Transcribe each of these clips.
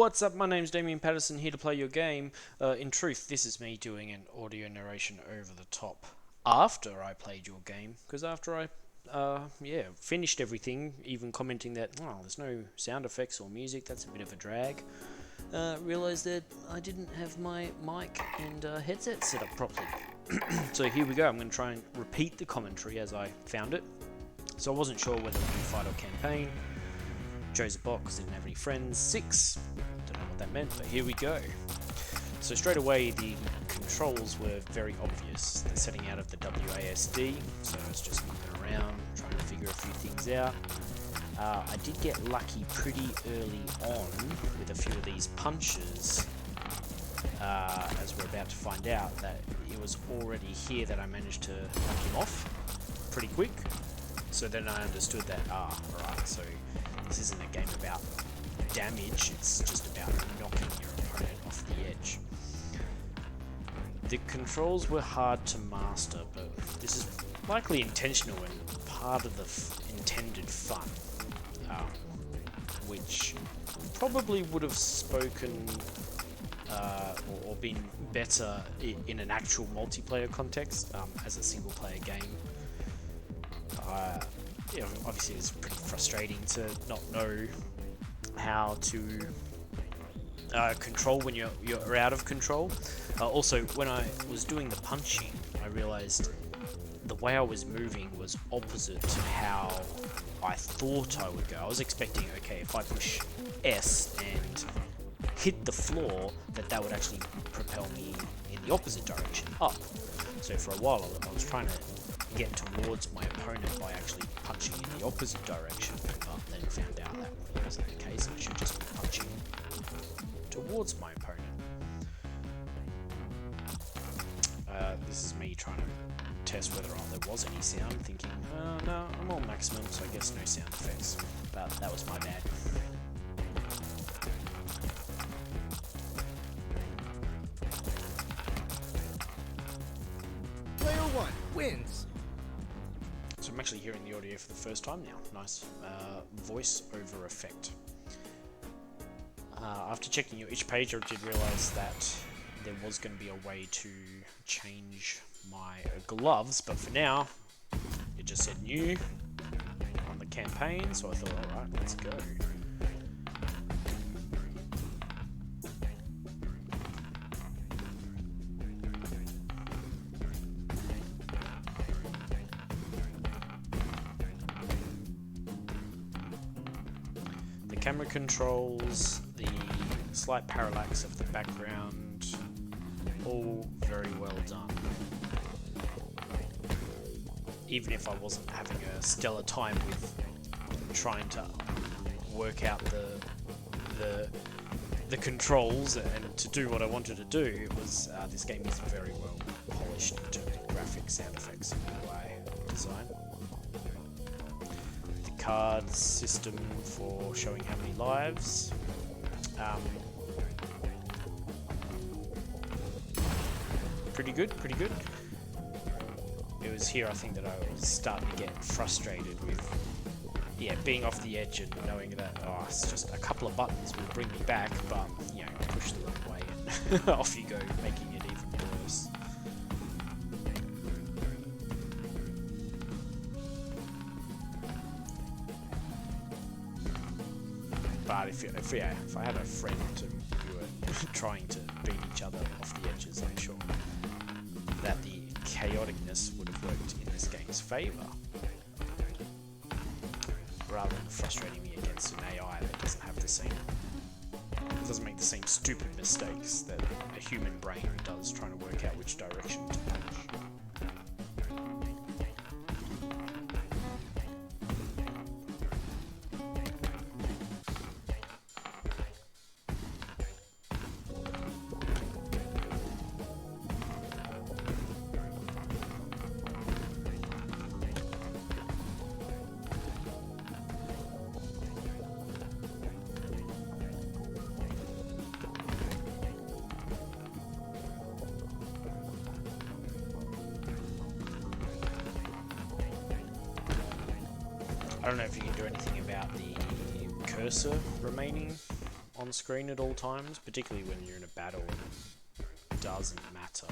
What's up? My name's Damien Patterson, here to play your game. In truth, this is me doing an audio narration over the top after I played your game, because after I finished everything, even commenting that, oh, there's no sound effects or music, that's a bit of a drag, realised that I didn't have my mic and headset set up properly. So here we go. I'm going to try and repeat the commentary as I found it. So I wasn't sure whether it would be fight or campaign. Chose a box, didn't have any friends. 6. Don't know what that meant, but here we go. So straight away the controls were very obvious. The setting out of the WASD, so I was just moving around, trying to figure a few things out. I did get lucky pretty early on with a few of these punches, as we're about to find out, that it was already here that I managed to knock him off pretty quick. So then I understood that, right, so this isn't a game about damage, it's just about knocking your opponent off the edge. The controls were hard to master, but this is likely intentional and part of the intended fun, which probably would have spoken or been better in an actual multiplayer context as a single player game. Obviously it's pretty frustrating to not know how to control when you're out of control. Also, when I was doing the punching, I realized the way I was moving was opposite to how I thought I would go. I was expecting, okay, if I push S and hit the floor, that would actually propel me in the opposite direction, up. So for a while I was trying to get towards my opponent by actually punching in the opposite direction, but then found out that wasn't the case. I should just be punching towards my opponent. This is me trying to test whether or not there was any sound, thinking, no, I'm on maximum, so I guess no sound effects. But that was my bad. Player 1 wins. So I'm actually hearing the audio for the first time now. Nice voice over effect. After checking your itch page, I did realise that there was going to be a way to change my gloves, but for now, it just said new on the campaign, so I thought, alright, let's go. The camera controls, the slight parallax of the background, all very well done. Even if I wasn't having a stellar time with trying to work out the controls and to do what I wanted to do, it was this game is very well polished in terms of graphics, sound effects, and UI design. The cards system for showing how many lives. Pretty good. It was here, I think, that I was starting to get frustrated with, being off the edge and knowing that, it's just a couple of buttons will bring me back, but, push the wrong way and off you go, making it even worse. But if I had a friend and we were trying to beat each other off the edges, I'm sure that the chaoticness would have worked in this game's favour, rather than frustrating me against an AI that doesn't make the same stupid mistakes that a human brain does trying to work out which direction to punch. I don't know if you can do anything about the cursor remaining on screen at all times, particularly when you're in a battle. It doesn't matter.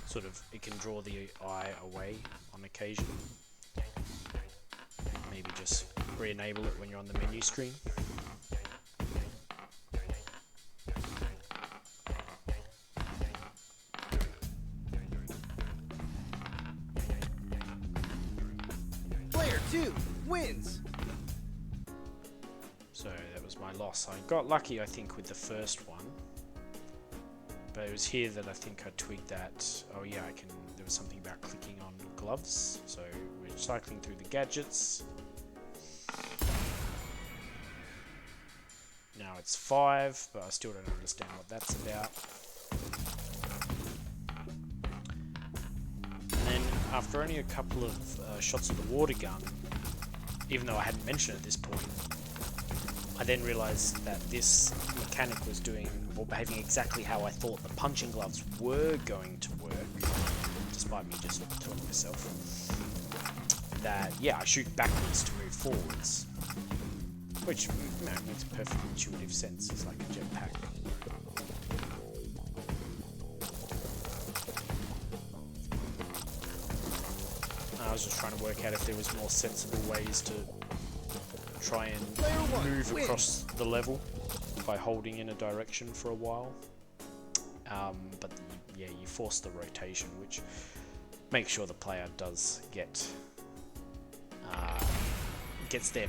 Sort of, it can draw the eye away on occasion. Maybe just re-enable it when you're on the menu screen. Player 2 wins. So that was my loss. I got lucky, I think, with the first one. But it was here that I think I tweaked that. Oh yeah, there was something about clicking on gloves. So we're cycling through the gadgets. Now it's 5, but I still don't understand what that's about. And then after only a couple of shots of the water gun, even though I hadn't mentioned it at this point, I then realised that this mechanic was doing or behaving exactly how I thought the punching gloves were going to work, despite me just telling myself that, yeah, I shoot backwards to move forwards, which makes perfect intuitive sense. It's like a jetpack. I was just trying to work out if there was more sensible ways to try and move across the level by holding in a direction for a while. But yeah, you force the rotation, which makes sure the player does gets their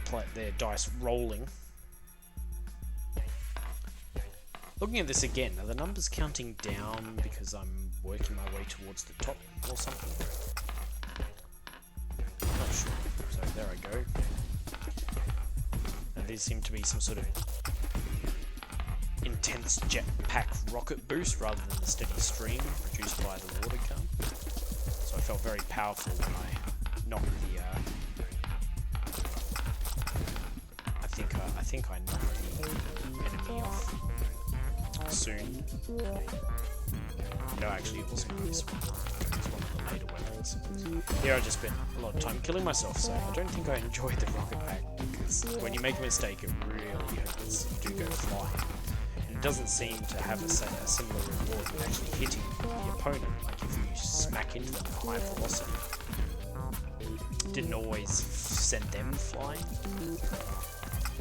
dice rolling. Looking at this again, are the numbers counting down because I'm working my way towards the top or something? Not sure. So there I go. And these seem to be some sort of intense jetpack rocket boost rather than the steady stream produced by the water gun. So I felt very powerful when I knocked the I think I knocked the enemy off soon. No, actually it wasn't this one. It was one of the later weapons. Here I just spent a lot of time killing myself, so I don't think I enjoyed the rocket pack, because when you make a mistake it really hurts. You do go flying. And it doesn't seem to have a similar reward with actually hitting the opponent, like if you smack into them at high velocity. It didn't always send them flying.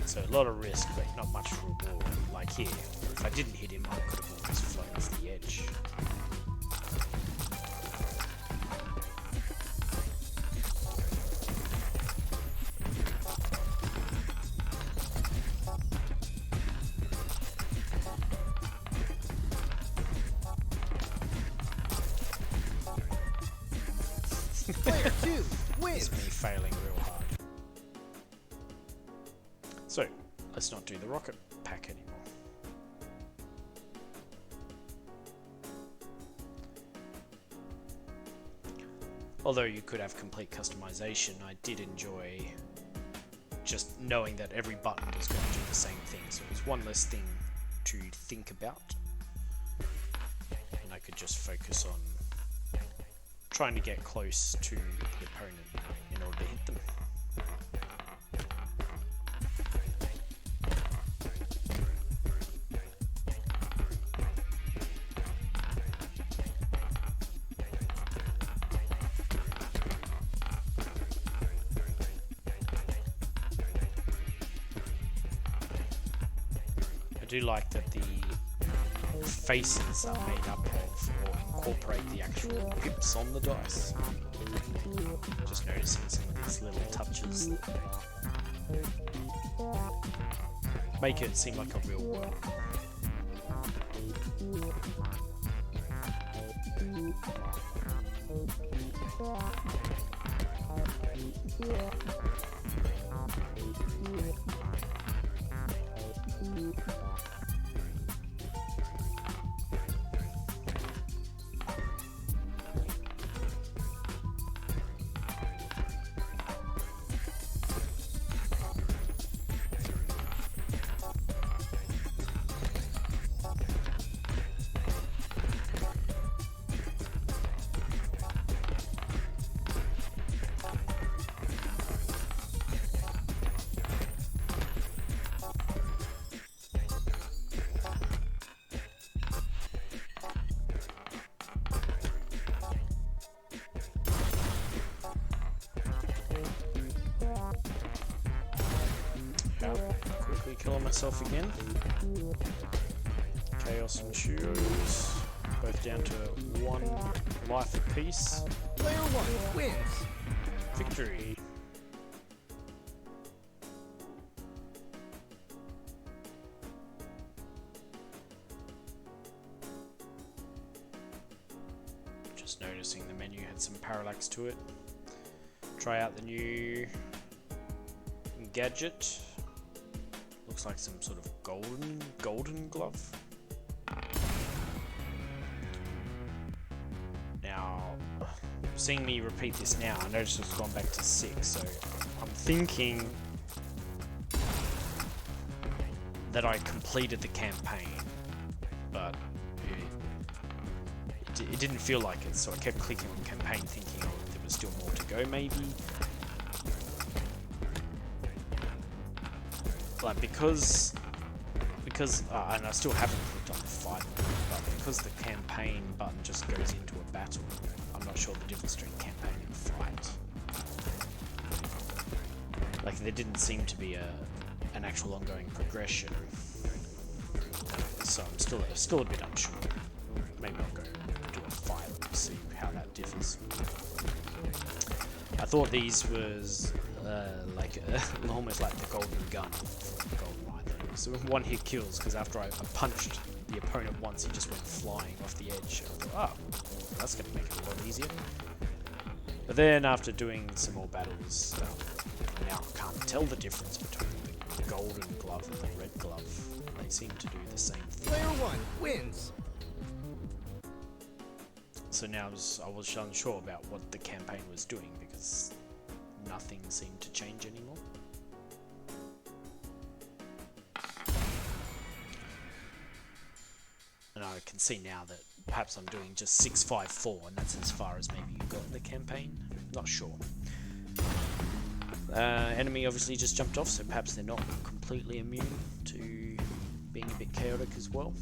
So a lot of risk, but not much reward. Like here, if I didn't hit him, I could have almost flown off the edge. Player 2 wins. It's me failing real hard. So, let's not do the rocket pack anymore. Although you could have complete customization, I did enjoy just knowing that every button was going to do the same thing. So it was one less thing to think about. And I could just focus on trying to get close to the opponent in order to hit them. I do like that the faces are made up of or incorporate the actual pips on the dice. Just noticing some of these little touches that make it seem like a real world. quickly kill myself again. Chaos ensues. Both down to 1 life apiece. Player 1 wins. Victory. Just noticing the menu had some parallax to it. Try out the new gadget. Looks like some sort of golden glove. Now, seeing me repeat this now, I noticed it's gone back to 6, so I'm thinking that I completed the campaign, but it didn't feel like it, so I kept clicking on campaign thinking, oh, there was still more to go maybe. Like, because and I still haven't clicked on the fight button, but because the campaign button just goes into a battle, I'm not sure the difference between campaign and fight. Like, there didn't seem to be an actual ongoing progression, so I'm still a bit unsure. Maybe I'll go do a fight and see how that differs. I thought these was almost like the golden gun from GoldenEye though. So one hit kills, because after I punched the opponent once, he just went flying off the edge. I thought, oh, that's going to make it a lot easier. But then after doing some more battles, now I can't tell the difference between the golden glove and the red glove. They seem to do the same thing. Player 1 wins. So now I was unsure about what the campaign was doing, because nothing seemed to change anymore. And I can see now that perhaps I'm doing just 654, and that's as far as maybe you got in the campaign. Not sure. Enemy obviously just jumped off, so perhaps they're not completely immune to being a bit chaotic as well.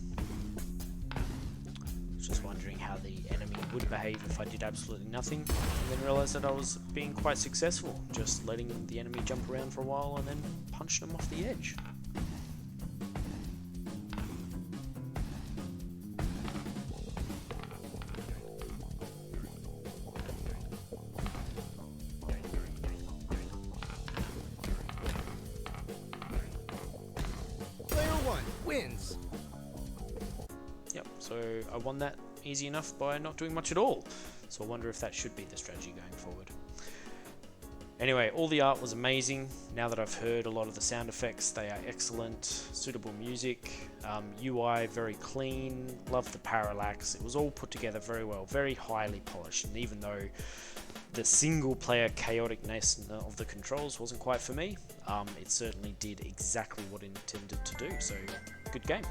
Just wondering how the enemy would behave if I did absolutely nothing, and then realised that I was being quite successful, just letting the enemy jump around for a while and then punching them off the edge. Player 1 wins. Yep, so I won that easy enough by not doing much at all. So I wonder if that should be the strategy going forward. Anyway, all the art was amazing. Now that I've heard a lot of the sound effects, they are excellent. Suitable music, UI very clean, love the parallax. It was all put together very well, very highly polished. And even though the single player chaoticness of the controls wasn't quite for me, it certainly did exactly what it intended to do. So, good game.